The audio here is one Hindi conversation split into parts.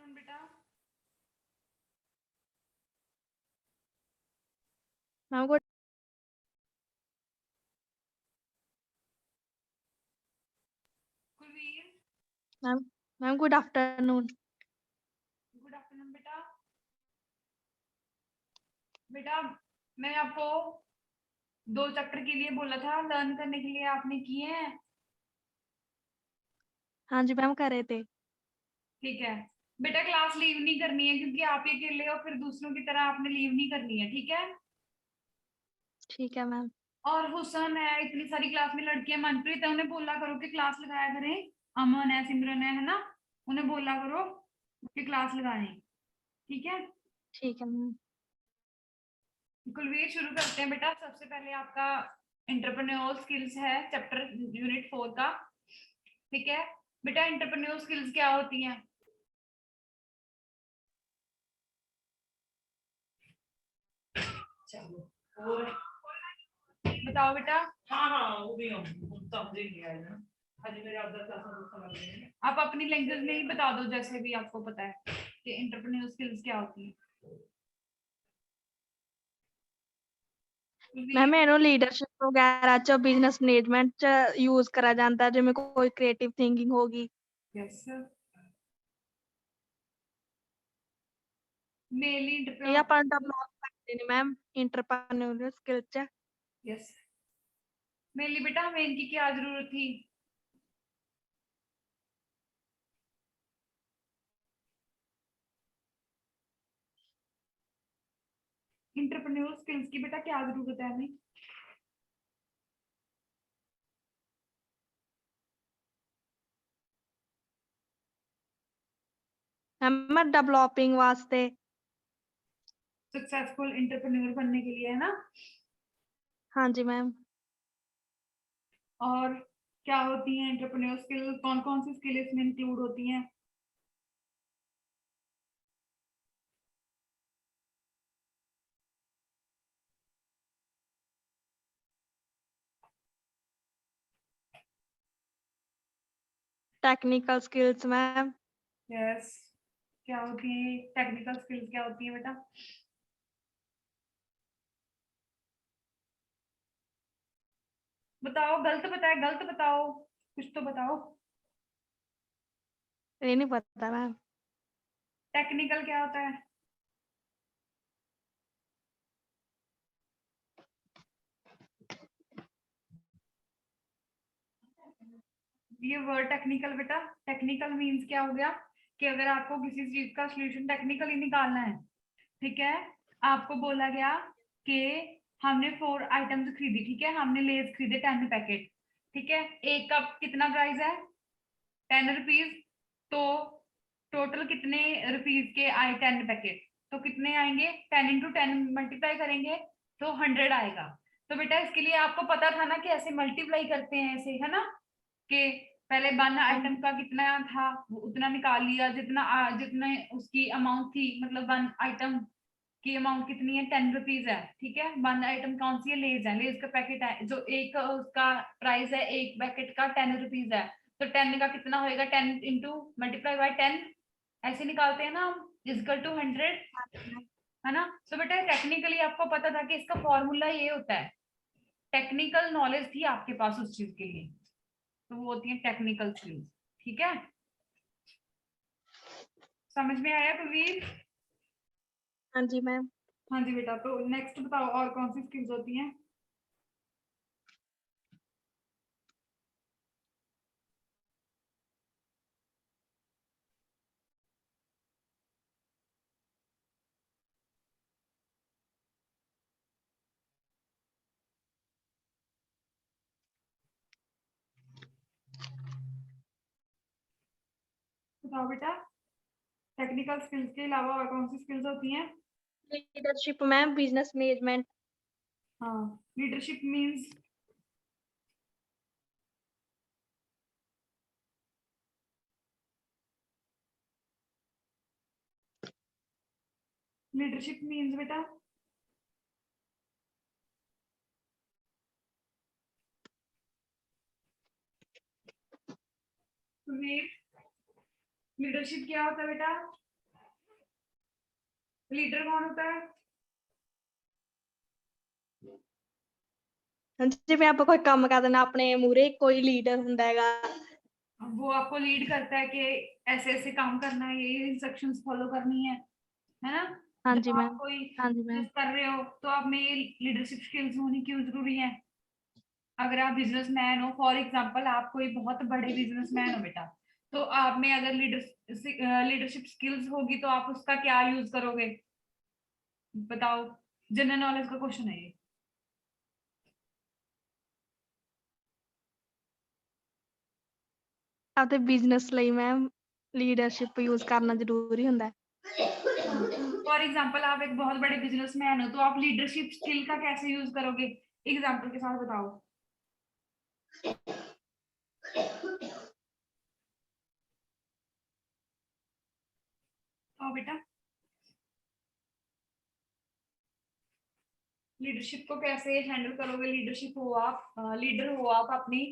आफ्टरनून बेटा। Ma'am good Kulveer. Ma'am ma'am good afternoon. Good afternoon बेटा। बेटा मैं आपको 2 चैप्टर के लिए बोला था लर्न करने के लिए, आपने किए हैं? हाँ जी मैम कर रहे थे। ठीक है बेटा, क्लास लीव नहीं करनी है क्योंकि आप ये अकेले हो, फिर दूसरों की तरह आपने लीव नहीं करनी है, ठीक है? ठीक है मैम। और हुसन है, इतनी सारी क्लास में लड़कियां, मनप्रीत है, उन्हें बोला करो कि क्लास लगाया करें। अमन है, सिमरन है ना, उन्हें बोला करो कि क्लास लगाएं, ठीक है? ठीक है मैम। कुलवीर शुरू करते हैं बेटा। सबसे पहले आपका एंटरप्रेन्योर स्किल्स है, चैप्टर यूनिट 4 का। ठीक है बेटा, एंटरप्रेन्योर स्किल्स क्या होती हैं? चलो और बताओ बेटा। हाँ हाँ वो भी हम समझ गया है ना। आज मेरे अदर क्लास में समझ गए। आप अपनी लैंग्वेज में ही बता दो जैसे भी आपको पता है कि एंटरप्रेन्योर स्किल्स क्या होती है। मैम ਇਹਨੂੰ ਲੀਡਰਸ਼ਿਪ ਵਗੈਰਾ ਚ ਬਿਜ਼ਨਸ ਮੈਨੇਜਮੈਂਟ ਚ ਯੂਜ਼ ਕਰਾ ਜਾਂਦਾ ਜਿਵੇਂ ਕੋਈ ਕ੍ਰੀਏਟਿਵ ਥਿੰਕਿੰਗ ਹੋਗੀ। यस मेनली ਇਹ ਆਪਾਂ ਡਿਵੈਲਪ ਕਰਦੇ ਨੇ मैम एंटरप्रेन्योरियल स्किल ਚ। यस मेनली बेटा हमें इनकी क्या जरूरत थी? एंटरप्रेन्योर स्किल्स की बेटा क्या जरूरत है हमें? मैम डेवलपिंग वास्ते। सक्सेसफुल एंटरप्रेन्योर बनने के लिए, है ना? हाँ जी मैम। और क्या होती है एंटरप्रेन्योर स्किल, कौन कौन सी स्किल इसमें इंक्लूड होती हैं? Technical skills ma'am. यस क्या होती है टेक्निकल स्किल्स, क्या होती है बेटा? बताओ, गलत बताए, गलत बताओ, कुछ तो बताओ। ये नहीं पता मैम। टेक्निकल क्या होता है? ये वर्ड टेक्निकल बेटा, टेक्निकल मींस क्या हो गया कि अगर आपको किसी चीज का सोल्यूशन टेक्निकली निकालना है, ठीक है? आपको बोला गया कि हमने 4 आइटम्स खरीदी, ठीक है? हमने लेज खरीदे 10 पैकेट, ठीक है? एक का कितना प्राइस है? 10 रुपीज। तो टोटल कितने रुपीज के आए 10 पैकेट? तो कितने आएंगे? 10 × 10 मल्टीप्लाई करेंगे तो 100 आएगा। तो बेटा इसके लिए आपको पता था ना कि ऐसे मल्टीप्लाई करते हैं, ऐसे, है ना? कि पहले 1 आइटम का कितना था वो उतना निकाल लिया, जितना जितने उसकी अमाउंट थी, मतलब 1 आइटम की अमाउंट कितनी है? 10 रुपीज है, ठीक है? 1 आइटम कौन सी है? लेज है, लेज का पैकेट है, जो एक उसका प्राइस है एक पैकेट का 10 रुपीज है। तो 10 का कितना होएगा? 10 × मल्टीप्लाई बाय 10, ऐसे निकालते हैं ना हम, इजकल टू 100, है ना? तो बेटा टेक्निकली आपको पता था कि इसका फॉर्मूला ये होता है, टेक्निकल नॉलेज थी आपके पास उस चीज के लिए, तो वो होती है टेक्निकल स्किल्स, ठीक है? समझ में आया कुलवीर? हाँ जी मैम। हाँ जी बेटा, तो नेक्स्ट बताओ और कौन सी स्किल्स होती हैं? बताओ बेटा, टेक्निकल स्किल्स के अलावा और कौन सी स्किल्स होती हैं? Leadership ma'am business management. हाँ लीडरशिप मींस, लीडरशिप मींस बेटा, लीडरशिप क्या होता है बेटा? लीडर कौन होता है? जिवें ਆਪਾਂ कोई काम कर देना अपने मूहरे कोई लीडर हुंदा हैगा। वो आपको लीड करता है कि ऐसे ऐसे काम करना है, ये इंस्ट्रक्शंस फॉलो करनी है ना? हाँ जी जब आप मैम। कोई हाँ जी बिजनेस मैम। कर रहे हो तो आप में ये लीडरशिप स्किल्स होनी क्यों जरूरी है? अगर आप बिजनेसमैन हो, फॉर एग्जांपल आप कोई बहुत बड़े बिजनेसमैन हो बेटा, तो आप में अगर लीडरशिप स्किल्स होगी तो आप उसका क्या यूज करोगे? बताओ, जनरल नॉलेज का क्वेश्चन है ये। आपके बिजनेस ਲਈ मैम लीडरशिप यूज करना जरूरी हुंदा है। फॉर एग्जाम्पल आप एक बहुत बड़े बिजनेसमैन हो, तो आप लीडरशिप स्किल का कैसे यूज करोगे? एग्जाम्पल के साथ बताओ। आओ बेटा, लीडरशिप को कैसे हैंडल करोगे? लीडरशिप हो आप, लीडर हो आप अपनी,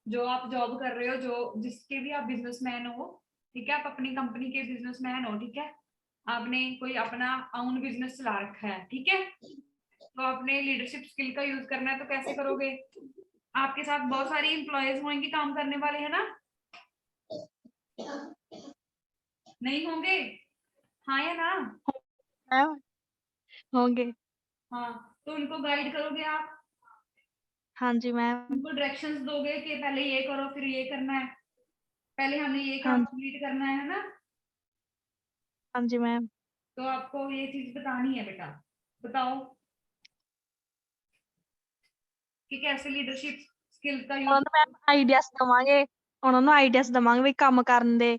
जो आप जॉब कर रहे हो, जो जिसके भी आप बिजनेसमैन हो, ठीक है, आप अपनी कंपनी के बिजनेसमैन हो, ठीक है, आपने कोई अपना ओन बिजनेस चला रखा है, ठीक है, तो आपने लीडरशिप स्किल का यूज करना है, तो कैसे करोगे? आपके साथ बहुत सारी इंप्लॉयज होंगे काम करने वाले, है ना? नहीं होंगे? हाँ या ना? मैम होंगे। हाँ, तो उनको गाइड करोगे आप, हाँ जी मैम। उनको डायरेक्शंस दोगे कि पहले ये करो फिर ये करना है, पहले हमें ये हाँ काम जी। कंप्लीट करना है ना? हाँ जी मैम। तो आपको ये चीज बतानी है बेटा। बताओ कि कैसे लीडरशिप स्किल्स का यूज। ਉਹਨਾਂ ਨੂੰ ਮੈਮ ਆਈਡੀਆਸ ਦਵਾਂਗੇ, ਉਹਨਾਂ ਨੂੰ ਆਈਡੀਆਸ ਦਵਾਂਗੇ ਵੀ ਕੰਮ ਕਰਨ ਦੇ।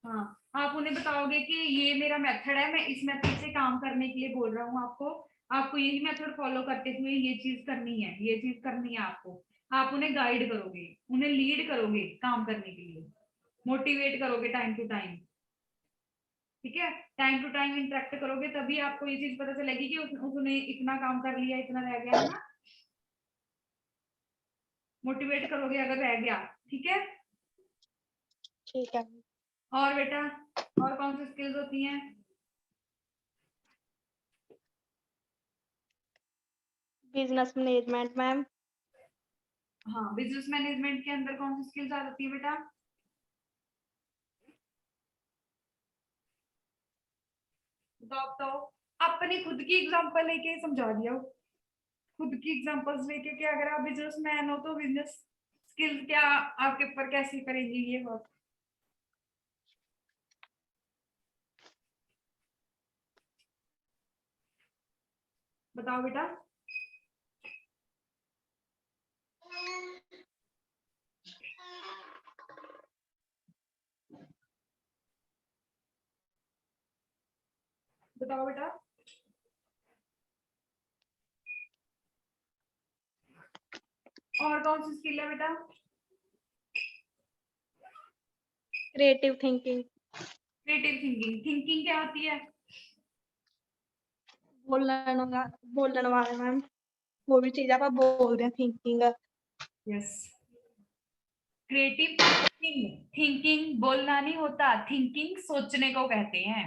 हाँ, आप उन्हें बताओगे कि ये मेरा मेथड है, मैं इस मेथड से काम करने के लिए बोल रहा हूँ आपको, आपको यही मेथड फॉलो करते हुए ये चीज करनी है, ये चीज करनी है आपको। आप उन्हें गाइड करोगे, उन्हें लीड करोगे काम करने के लिए, मोटिवेट करोगे टाइम टू टाइम, ठीक है, टाइम टू टाइम इंटरेक्ट करोगे, तभी आपको ये चीज पता चलेगी कि उसने इतना काम कर लिया, इतना रह गया, है ना? मोटिवेट करोगे अगर रह गया, ठीक है। ठीक है। और बेटा, और कौन सी स्किल्स होती हैं? Business management ma'am. हाँ, बिजनेस मैनेजमेंट के अंदर कौन सी स्किल्स आ जाती है बेटा? बताओ, अपनी खुद की एग्जांपल लेके समझा दिया, खुद की एग्जांपल्स लेके कि अगर आप बिजनेसमैन हो तो बिजनेस स्किल्स क्या आपके ऊपर कैसे करेंगी ये वर्क? बताओ बेटा। बताओ बेटा। और कौन सी स्किल है बेटा? Creative thinking. Creative thinking, thinking क्या होती है? बोलने वाले मैम, वो भी चीज आप बोल रहे हैं thinking. Yes, creative thinking, thinking बोलना नहीं होता, थिंकिंग सोचने को कहते हैं।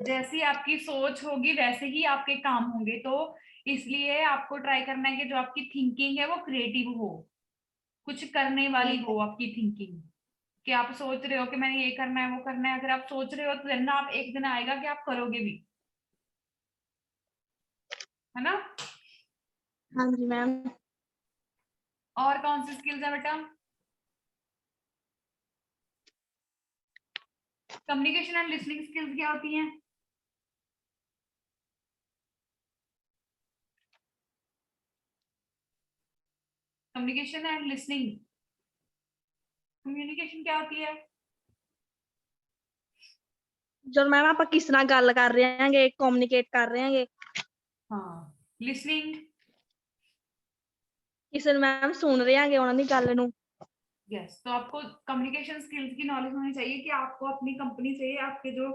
जैसी आपकी सोच होगी वैसे ही आपके काम होंगे, तो इसलिए आपको ट्राई करना है कि जो आपकी थिंकिंग है वो क्रिएटिव हो, कुछ करने वाली हो आपकी थिंकिंग, कि आप सोच रहे हो कि मैंने ये करना है वो करना है, अगर आप सोच रहे हो तो दिन आप एक दिन आएगा कि आप करोगे भी, है ना? हाँ जी मैम। और कौन सी स्किल्स है बेटा? कम्युनिकेशन एंड लिसनिंग स्किल्स क्या होती हैं? कम्युनिकेशन एंड लिसनिंग, कम्युनिकेशन क्या होती है? जब मैम आप किस नाल गल कर रहे हैं, कम्युनिकेट कर रहे हैं, हाँ, लिसनिंग, किसी ਨੂੰ मैम सुन रहे हैं ਉਹਨਾਂ ਦੀ ਗੱਲ ਨੂੰ। यस, तो आपको कम्युनिकेशन स्किल्स की नॉलेज होनी चाहिए कि आपको अपनी कंपनी से आपके जो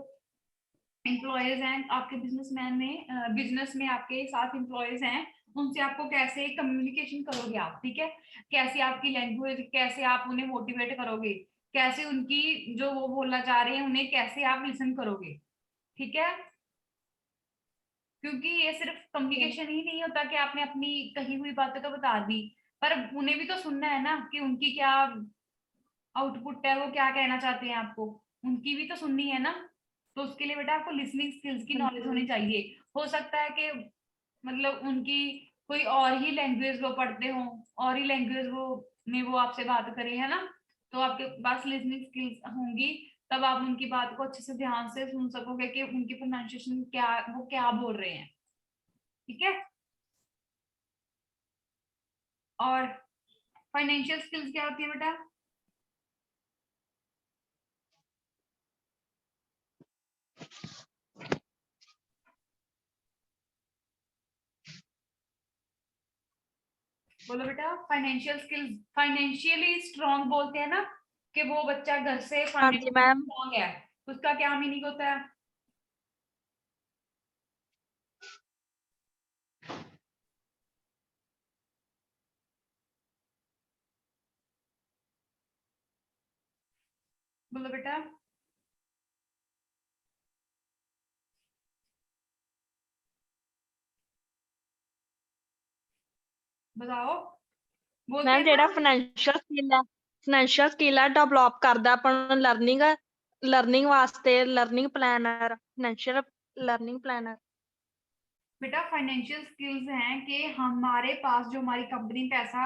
एम्प्लॉयज हैं, आपके बिजनेस में आपके साथ एम्प्लॉयज हैं, उनसे आपको कैसे कम्युनिकेशन करोगे आप, ठीक है, कैसे आपकी लैंग्वेज, कैसे आप उन्हें मोटिवेट करोगे, कैसे उनकी जो वो बोलना चाह रहे हैं उन्हें कैसे आप लिसन करोगे, ठीक है, क्योंकि ये सिर्फ कम्युनिकेशन ही नहीं होता कि आपने अपनी कही हुई बातें तो बता दी, पर उन्हें भी तो सुनना है ना कि उनकी क्या आउटपुट है, वो क्या कहना चाहते हैं आपको, उनकी भी तो सुननी है ना। तो उसके लिए बेटा आपको लिसनिंग स्किल्स की नॉलेज होनी चाहिए। हो सकता है कि मतलब उनकी कोई और ही लैंग्वेज वो पढ़ते हो, और ही लैंग्वेज वो में वो आपसे बात करें, है ना। तो आपके पास लिसनिंग स्किल्स होंगी, तब आप उनकी बात को अच्छे से ध्यान से सुन सकोगे कि उनकी प्रोनाउंसिएशन क्या, वो क्या बोल रहे हैं। ठीक है। और फाइनेंशियल स्किल्स क्या होती है बेटा? बोलो बेटा। फाइनेंशियल स्किल्स, फाइनेंशियली स्ट्रांग बोलते हैं ना, कि वो बच्चा घर से हाँ जी फाइनेंशियली मैम। स्ट्रांग है, उसका क्या मीनिंग होता है? बोलो बेटा। बताओ। बोलते मैम हैं ਜਿਹੜਾ ना। ਫਾਈਨੈਂਸ਼ੀਅਲ ਸਕਿੱਲ ਆ ਡਿਵੈਲਪ ਕਰਦਾ ਆਪਾਂ ਨੂੰ ਲਰਨਿੰਗ ਵਾਸਤੇ ਲਰਨਿੰਗ ਪਲੈਨਰ ਫਾਈਨੈਂਸ਼ੀਅਲ ਲਰਨਿंग प्लानर। बेटा फाइनेंशियल स्किल्स हैं कि हमारे पास जो हमारी कंपनी पैसा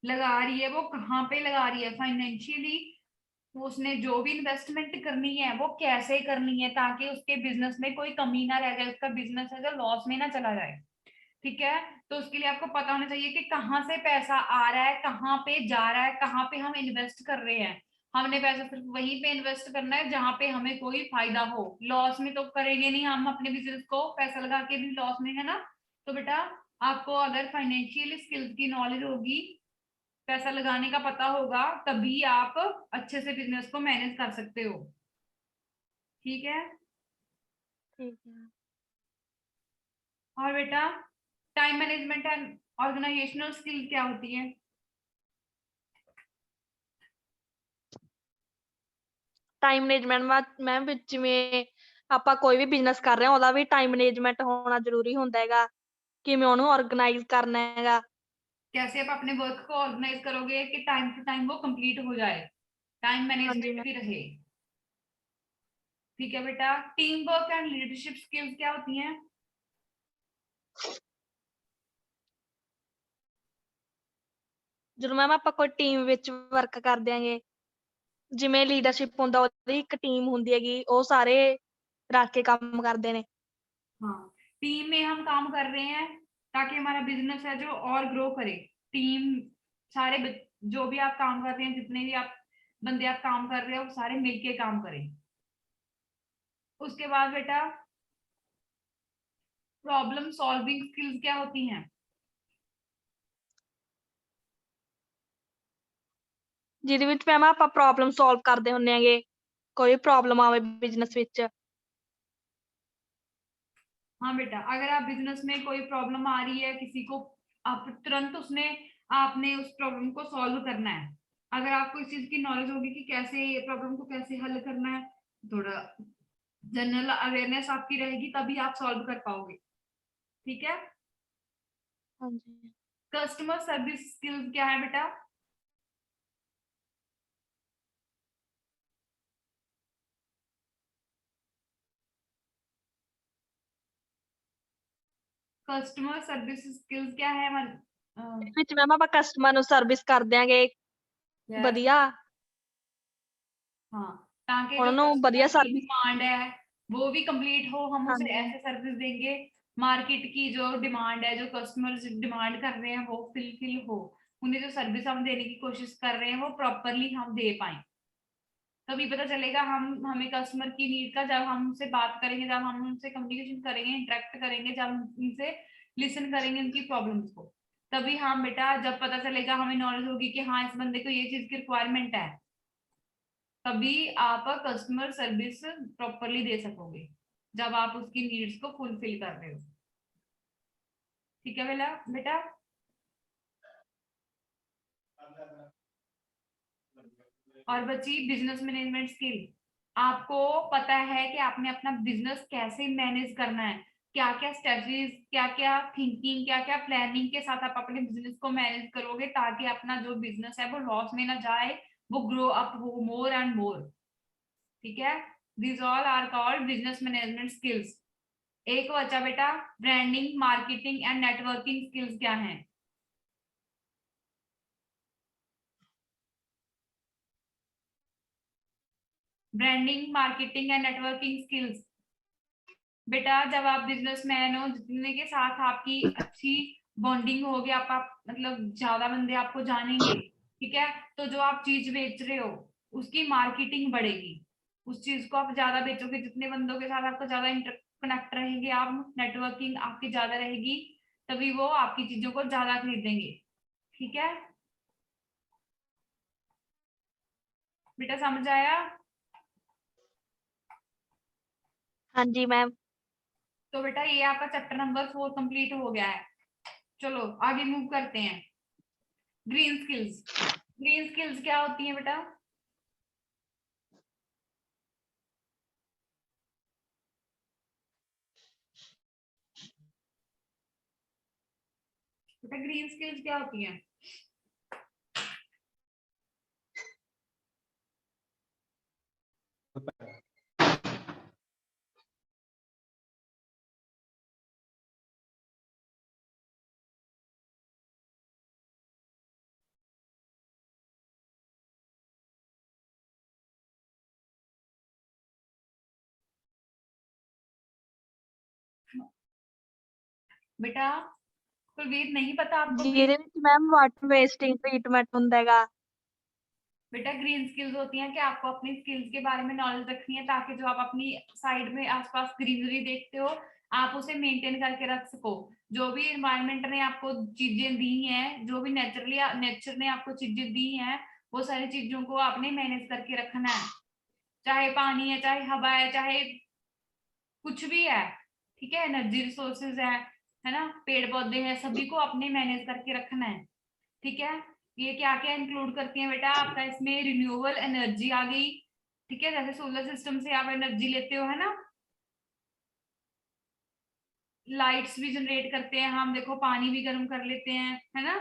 लगा रही है वो कहाँ पे लगा रही है फाइनेंशियली, उसने जो भी इन्वेस्टमेंट करनी है वो कैसे करनी है, ताकि उसके बिजनेस में कोई कमी ना रह जाए, उसका बिजनेस है जो लॉस में ना चला जाए। ठीक है। तो उसके लिए आपको पता होना चाहिए कि कहाँ से पैसा आ रहा है, कहाँ पे जा रहा है, कहाँ पे हम इन्वेस्ट कर रहे हैं। हमने पैसा सिर्फ वहीं पे इन्वेस्ट करना है जहां पे हमें कोई फायदा हो, लॉस में तो करेंगे नहीं हम अपने बिजनेस को पैसा लगा के भी लॉस में, है ना। तो बेटा आपको अगर फाइनेंशियल स्किल्स की नॉलेज होगी, पैसा लगाने का पता होगा, तभी आप अच्छे से बिजनेस को मैनेज कर सकते हो। ठीक है। ठीक है। और बेटा time management and organisational skill क्या होती है? ਟਾਈਮ ਮੈਨੇਜਮੈਂਟ ਮੈਮ ਵਿੱਚ ਜਿਵੇਂ ਆਪਾਂ ਕੋਈ ਵੀ ਬਿਜ਼ਨਸ ਕਰ ਰਹੇ ਹਾਂ ਉਹਦਾ ਵੀ ਟਾਈਮ ਮੈਨੇਜਮੈਂਟ ਹੋਣਾ ਜ਼ਰੂਰੀ ਹੁੰਦਾ ਹੈਗਾ, ਕਿਵੇਂ ਉਹਨੂੰ ਆਰਗੇਨਾਈਜ਼ करना हैगा। कैसे आप अपने वर्क को ऑर्गेनाइज करोगे कि टाइम टू टाइम वो कंप्लीट हो जाए, टाइम हाँ जी मैनेजमेंट मैम। भी रहे। ठीक है बेटा। Team work and leadership skills क्या होती हैं? ਜਦੋਂ ਮੈਮ ਆਪਾਂ ਕੋਈ ਟੀਮ ਵਿੱਚ ਵਰਕ ਕਰਦੇ ਆਂਗੇ, ਜਿਵੇਂ ਲੀਡਰਸ਼ਿਪ ਹੁੰਦਾ ਉਹਦੀ ਇੱਕ ਟੀਮ ਹੁੰਦੀ ਹੈਗੀ, ਉਹ ਸਾਰੇ ਰਲ ਕੇ ਕੰਮ ਕਰਦੇ ਨੇ। हाँ, टीम में हम काम कर रहे हैं ताकि हमारा बिजनेस है जो और ग्रो करे। टीम सारे जो भी आप काम कर रहे हैं, जितने भी आप बंदे आप काम कर रहे हो, सारे मिलके काम करें। उसके बाद बेटा प्रॉब्लम सॉल्विंग स्किल्स क्या होती हैं? ਜਿਹਦੇ ਵਿੱਚ ਮੈਮ ਆਪਾਂ ਪ੍ਰੋਬਲਮ ਸੋਲਵ ਕਰਦੇ ਹੁੰਦੇ ਹੈਗੇ, ਕੋਈ ਪ੍ਰੋਬਲਮ ਆਵੇ ਬਿਜ਼ਨਸ ਵਿੱਚ। हाँ बेटा, अगर आप बिजनेस में कोई प्रॉब्लम आ रही है किसी को, आप तुरंत उसमें आपने उस प्रॉब्लम को सॉल्व करना है। अगर आपको इस चीज की नॉलेज होगी कि कैसे ये प्रॉब्लम को कैसे हल करना है, थोड़ा जनरल अवेयरनेस आपकी रहेगी, तभी आप सॉल्व कर पाओगे। ठीक है। हाँ जी। कस्टमर सर्विस स्किल्स क्या है बेटा? कस्टमर सर्विस स्किल्स क्या है हमारे? ਇਹਦੇ ਵਿੱਚ ਮੈਮ ਆਪਾਂ ਕਸਟਮਰ ਨੂੰ ਸਰਵਿਸ कर ਦਿਆਂਗੇ यस। ਵਧੀਆ, हाँ, ताकि जो ਉਹਨਾਂ ਨੂੰ कस्टमर ਵਧੀਆ की सर्विस। डिमांड है वो भी कंप्लीट हो, हम हाँ उसे जी। ऐसे सर्विस देंगे, मार्केट की जो डिमांड है, जो कस्टमर्स डिमांड कर रहे हैं वो फिल हो, उन्हें जो सर्विस हम देने की कोशिश कर रहे हैं वो प्रॉपरली हम दे पाए। तभी पता चलेगा हम हमें कस्टमर की नीड का, जब हम उनसे बात करेंगे, जब हम उनसे कम्युनिकेशन करेंगे, इंटरेक्ट करेंगे, जब हम उनसे लिसन करेंगे उनकी प्रॉब्लम्स को, तभी हम बेटा जब पता चलेगा, हमें नॉलेज होगी कि हाँ इस बंदे को ये चीज की रिक्वायरमेंट है, तभी आप कस्टमर सर्विस प्रॉपरली दे सकोगे, जब आप उसकी नीड्स को फुलफिल कर रहे हो। ठीक है बेटा बेटा। और बची बिजनेस मैनेजमेंट स्किल। आपको पता है कि आपने अपना बिजनेस कैसे मैनेज करना है, क्या क्या स्ट्रेटजीज, क्या क्या थिंकिंग, क्या क्या प्लानिंग के साथ आप अपने बिजनेस को मैनेज करोगे ताकि अपना जो बिजनेस है वो लॉस में ना जाए, वो ग्रो अप हो मोर एंड मोर। ठीक है, this all are called business management skills. एक बचा बेटा branding, marketing and networking skills क्या है? Branding, marketing and networking skills. बेटा जब आप बिजनेसमैन हो, जितने के साथ आपकी अच्छी बॉन्डिंग होगी, आप मतलब ज्यादा बंदे आपको जानेंगे, ठीक है, तो जो आप चीज बेच रहे हो उसकी मार्केटिंग बढ़ेगी, उस चीज को आप ज्यादा बेचोगे, जितने बंदों के साथ आपको ज्यादा इंटरकनेक्ट रहेंगे, आप नेटवर्किंग आपकी ज्यादा रहेगी, तभी वो आपकी चीजों को ज्यादा खरीदेंगे। ठीक है बेटा, समझ आया? हाँ जी मैम। तो बेटा ये आपका चैप्टर नंबर 4 कंप्लीट हो गया है। चलो आगे मूव करते हैं। Green skills. ग्रीन स्किल्स क्या होती है बेटा? बेटा ग्रीन स्किल्स क्या होती हैं? बेटा कुलवीर, नहीं पता आपको ग्रीन? ਜਿਹਦੇ ਵਿੱਚ ਮੈਮ ਵਾਟਰ ਵੇਸटिंग ट्रीटमेंट ਹੁੰਦਾ ਹੈਗਾ। बेटा ग्रीन स्किल्स होती हैं कि आपको अपनी स्किल्स के बारे में नॉलेज रखनी है ताकि जो आप अपनी साइड में आसपास ग्रीनरी देखते हो आप उसे मेंटेन करके रख सको। जो भी एनवायरनमेंट ने आपको चीजें दी हैं, जो भी नेचर ने आपको चीजें दी हैं, वो सारी चीजों को आपने मैनेज करके रखना है। चाहे पानी है, चाहे हवा है, चाहे कुछ भी है, ठीक है, एनर्जी रिसोर्सेज है ना, पेड़ पौधे हैं, सभी को अपने मैनेज करके रखना है। ठीक है, ये क्या क्या इंक्लूड करती है बेटा आपका? इसमें रिन्यूएबल एनर्जी आ गई, ठीक है, जैसे सोलर सिस्टम से आप एनर्जी लेते हो, है ना, लाइट्स भी जनरेट करते हैं हम, देखो पानी भी गर्म कर लेते हैं, है ना,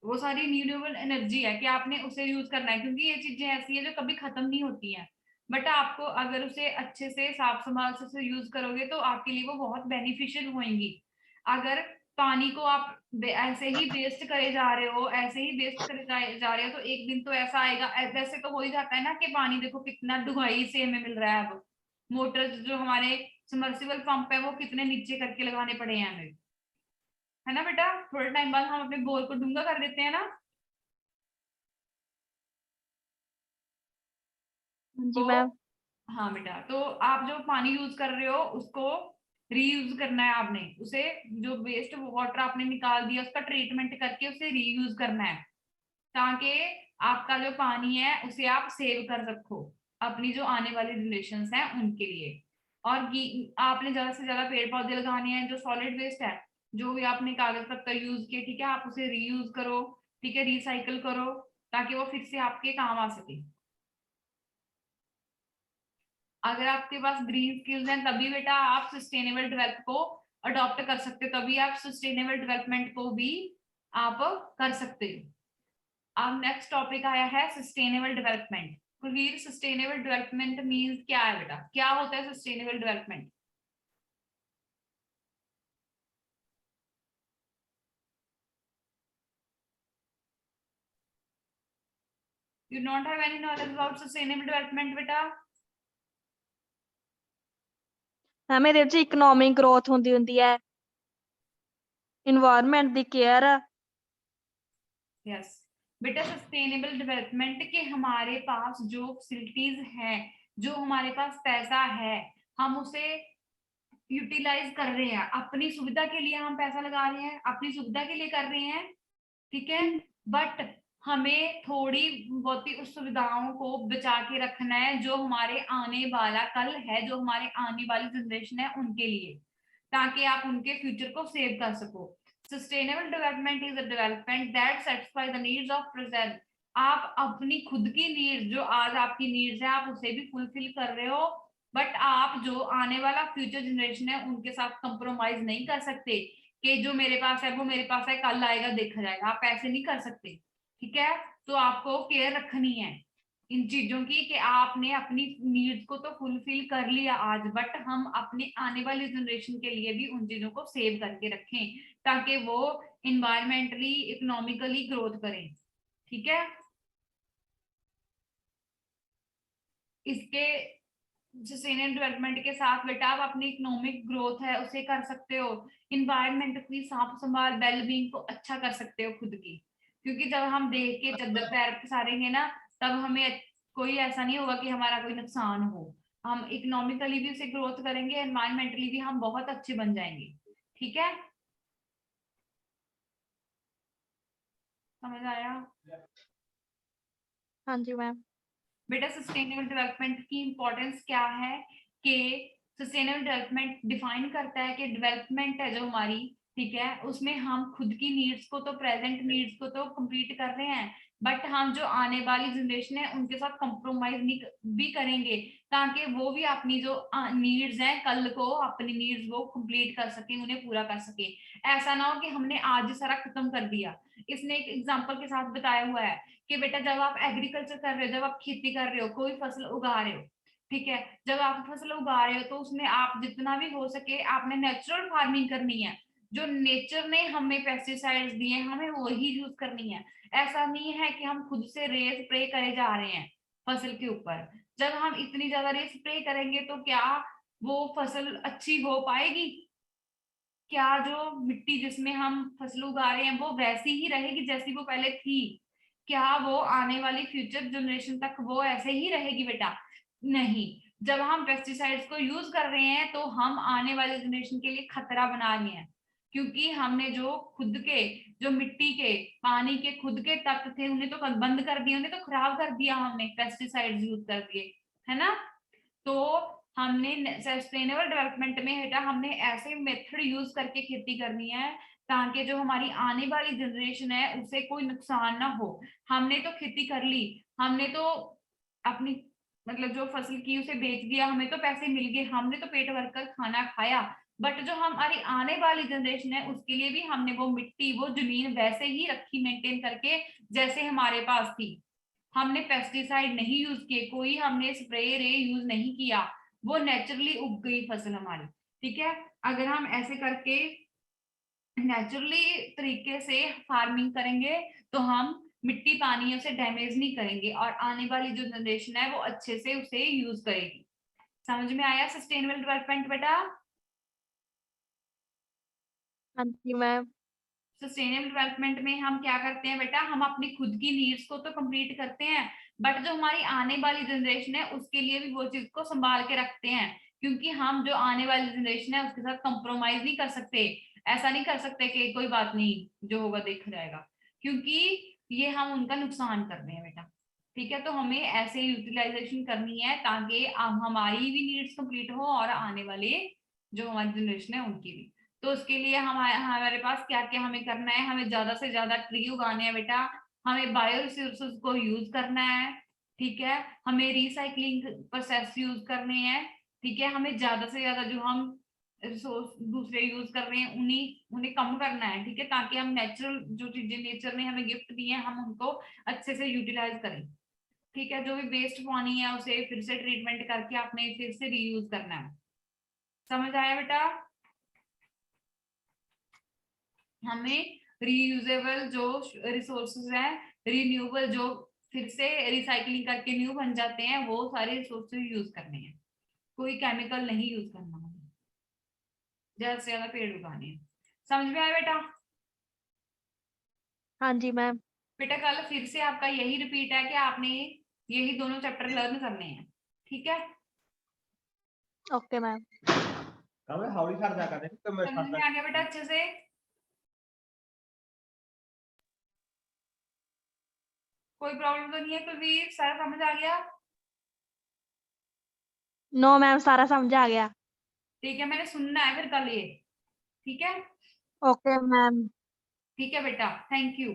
वो सारी रिन्यूएबल एनर्जी है कि आपने उसे यूज करना है, क्योंकि ये चीजें ऐसी है जो कभी खत्म नहीं होती हैं। बट आपको अगर उसे अच्छे से साफ संभाल से उसे यूज करोगे तो आपके लिए वो बहुत बेनिफिशियल होंगी। अगर पानी को आप ऐसे ही वेस्ट करे जा रहे हो, ऐसे ही वेस्ट करे जा रहे हो, तो एक दिन तो ऐसा आएगा, वैसे तो हो ही जाता है ना कि पानी देखो कितना डुगाई से हमें मिल रहा है। अब मोटर जो हमारे सबमर्सिबल पंप है वो कितने नीचे करके लगाने पड़े हैं हमें, है ना बेटा, थोड़े टाइम बाद हम अपने बोर को डूंगा कर देते हैं ना। हाँ जी तो मैम। हाँ बेटा, तो आप जो पानी यूज कर रहे हो उसको रीयूज करना है आपने, उसे जो वेस्ट वाटर आपने निकाल दिया उसका ट्रीटमेंट करके उसे रीयूज करना है, ताकि आपका जो पानी है उसे आप सेव कर रखो अपनी जो आने वाली जनरेशन हैं उनके लिए। और आपने ज्यादा से ज्यादा पेड़ पौधे लगाने हैं, जो सॉलिड वेस्ट है, जो भी आपने कागज पत्तर यूज किए, ठीक है, आप उसे रीयूज करो, ठीक है, रिसाइकल करो, ताकि वो फिर से आपके काम आ सके। अगर आपके पास ग्रीन स्किल्स हैं तभी बेटा आप सस्टेनेबल डेवलप को अडॉप्ट कर सकते हो, तभी आप सस्टेनेबल डेवलपमेंट को भी आप कर सकते हो। अब नेक्स्ट टॉपिक आया है sustainable development. Kulveer, sustainable development means क्या है बेटा, क्या होता है sustainable development? You not have any knowledge about sustainable development बेटा? ਮੈਮ ਇਹਦੇ ਵਿੱਚ ਇਕਨੋਮਿਕ ਗਰੋਥ ਹੁੰਦੀ ਹੈ, ਇਨਵਾਇਰਨਮੈਂਟ ਦੀ ਕੇਅਰ। यस बेटा, सस्टेनेबल डेवलपमेंट के हमारे पास जो फैसिलिटीज हैं, जो हमारे पास पैसा है, हम उसे यूटिलाइज कर रहे हैं, अपनी सुविधा के लिए हम पैसा लगा रहे हैं, अपनी सुविधा के लिए कर रहे हैं, ठीक है, बट हमें थोड़ी बहुत ही उस सुविधाओं को बचा के रखना है जो हमारे आने वाला कल है, जो हमारे आने वाली जनरेशन है उनके लिए, ताकि आप उनके फ्यूचर को सेव कर सको। Sustainable development is a development that satisfy the needs of present आप अपनी खुद की नीड्स, जो आज आपकी नीड्स है, आप उसे भी फुलफिल कर रहे हो, बट आप जो आने वाला फ्यूचर जनरेशन है उनके साथ कंप्रोमाइज नहीं कर सकते कि जो मेरे पास है वो मेरे पास है, कल आएगा देखा जाएगा। आप ऐसे नहीं कर सकते, ठीक है। तो आपको केयर रखनी है इन चीजों की कि आपने अपनी नीड्स को तो फुलफिल कर लिया आज, बट हम अपने आने वाली जनरेशन के लिए भी उन चीजों को सेव करके रखें ताकि वो इन्वायरमेंटली इकोनॉमिकली ग्रोथ करें, ठीक है। इसके सस्टेनेबल डेवलपमेंट के साथ बेटा आप अपनी इकोनॉमिक ग्रोथ है उसे कर सकते हो, इन्वायरमेंट की साफ संभाल वेलबींग को अच्छा कर सकते हो खुद की, क्योंकि जब हम देख के चद्दर पैर पसारेंगे ना, तब हमें कोई ऐसा नहीं होगा कि हमारा कोई नुकसान हो। हम इकोनॉमिकली भी उसे ग्रोथ करेंगे, एनवायरमेंटली भी हम बहुत अच्छे बन जाएंगे, ठीक है। समझ आया? हाँ जी मैम। बेटा सस्टेनेबल डेवलपमेंट की इंपॉर्टेंस क्या है कि सस्टेनेबल डेवलपमेंट डिफाइन करता है कि डेवलपमेंट है जो हमारी, ठीक है, उसमें हम खुद की नीड्स को तो, प्रेजेंट नीड्स को तो कंप्लीट कर रहे हैं, बट हम जो आने वाली जनरेशन है उनके साथ कंप्रोमाइज नहीं भी करेंगे ताकि वो भी अपनी जो नीड्स हैं कल को अपनी नीड्स वो कंप्लीट कर सके, उन्हें पूरा कर सके। ऐसा ना हो कि हमने आज ही सारा खत्म कर दिया। इसने एक एग्जाम्पल के साथ बताया हुआ है कि बेटा जब आप एग्रीकल्चर कर रहे हो, जब आप खेती कर रहे हो, कोई फसल उगा रहे हो, ठीक है, जब आप फसल उगा रहे हो तो उसमें आप जितना भी हो सके आपने नेचुरल फार्मिंग करनी है। जो नेचर ने हमें पेस्टिसाइड्स दिए हमें वही यूज करनी है। ऐसा नहीं है कि हम खुद से रे स्प्रे करे जा रहे हैं फसल के ऊपर। जब हम इतनी ज्यादा रे स्प्रे करेंगे तो क्या वो फसल अच्छी हो पाएगी? क्या जो मिट्टी जिसमें हम फसल उगा रहे हैं वो वैसी ही रहेगी जैसी वो पहले थी? क्या वो आने वाली फ्यूचर जनरेशन तक वो ऐसे ही रहेगी बेटा? नहीं। जब हम पेस्टिसाइड्स को यूज कर रहे हैं तो हम आने वाले जनरेशन के लिए खतरा बना रहे हैं, क्योंकि हमने जो खुद के, जो मिट्टी के, पानी के खुद के तत्व थे उन्हें तो बंद कर दिया, उन्हें तो खराब कर दिया हमने पेस्टिसाइड्स यूज करके, है ना। तो हमने सस्टेनेबल डेवलपमेंट में बेटा हमने ऐसे मेथड यूज करके खेती करनी है ताकि जो हमारी आने वाली जनरेशन है उसे कोई नुकसान ना हो। हमने तो खेती कर ली, हमने तो अपनी मतलब जो फसल की उसे बेच दिया, हमें तो पैसे मिल गए, हमने तो पेट भर कर खाना खाया, बट जो हमारी आने वाली जनरेशन है उसके लिए भी हमने वो मिट्टी वो जमीन वैसे ही रखी मेंटेन करके जैसे हमारे पास थी। हमने पेस्टिसाइड नहीं यूज किए, कोई हमने स्प्रे रे यूज नहीं किया, वो नेचुरली उग गई फसल हमारी, ठीक है। अगर हम ऐसे करके नेचुरली तरीके से फार्मिंग करेंगे तो हम मिट्टी पानी उसे डैमेज नहीं करेंगे और आने वाली जो जनरेशन है वो अच्छे से उसे यूज करेगी। समझ में आया सस्टेनेबल डेवलपमेंट बेटा? हाँ जी मैम। सस्टेनेबल डेवलपमेंट में हम क्या करते हैं बेटा, हम अपनी खुद की नीड्स को तो कंप्लीट करते हैं, बट जो हमारी आने वाली जनरेशन है उसके लिए भी वो चीज को संभाल के रखते हैं, क्योंकि हम जो आने वाली जनरेशन है उसके साथ कंप्रोमाइज नहीं कर सकते। ऐसा नहीं कर सकते कि कोई बात नहीं जो होगा देखा जाएगा, क्योंकि ये हम उनका नुकसान कर रहे हैं बेटा, ठीक है। तो हमें ऐसे यूटिलाइजेशन करनी है ताकि हमारी भी नीड्स कंप्लीट हो और आने वाले जो हमारी जनरेशन है उनकी भी। तो उसके लिए हमारे पास क्या क्या हमें करना है, हमें ज्यादा से ज्यादा ट्री उगाने हैं बेटा, हमें बायो रिसोर्सेज को यूज करना है, ठीक है, हमें रिसाइकलिंग प्रोसेस यूज करने हैं, ठीक है, हमें ज्यादा से ज्यादा जो हम रिसोर्स दूसरे यूज कर रहे हैं उन्हें कम करना है, ठीक है, ताकि हम नेचुरल जो चीजें नेचर ने हमें गिफ्ट दी है हम उनको अच्छे से यूटिलाइज करें, ठीक है। जो भी वेस्ट पानी है उसे फिर से ट्रीटमेंट करके आपने फिर से रीयूज करना है। समझ आया बेटा? हमें रीयूजेबल जो रिसोर्सेज हैं, रिन्यूएबल जो फिर से रिसाइकलिंग करके न्यू बन जाते हैं, वो सारे रिसोर्सेज यूज करने हैं, कोई केमिकल नहीं यूज करना है, ज्यादा से ज्यादा पेड़ उगाने हैं। समझ में आया बेटा? हाँ जी मैम। बेटा कल फिर से आपका यही रिपीट है कि आपने यही दोनों चैप्टर लर्न करने हैं, ठीक है। Okay ma'am. समझ में आ गया बेटा अच्छे से? कोई प्रॉब्लम तो नहीं है कुलवीर? सारा समझ आ गया? नो मैम, सारा समझ आ गया। ठीक है, मैंने सुनना है फिर कल ये, ठीक है। Okay ma'am. ठीक है बेटा, थैंक यू।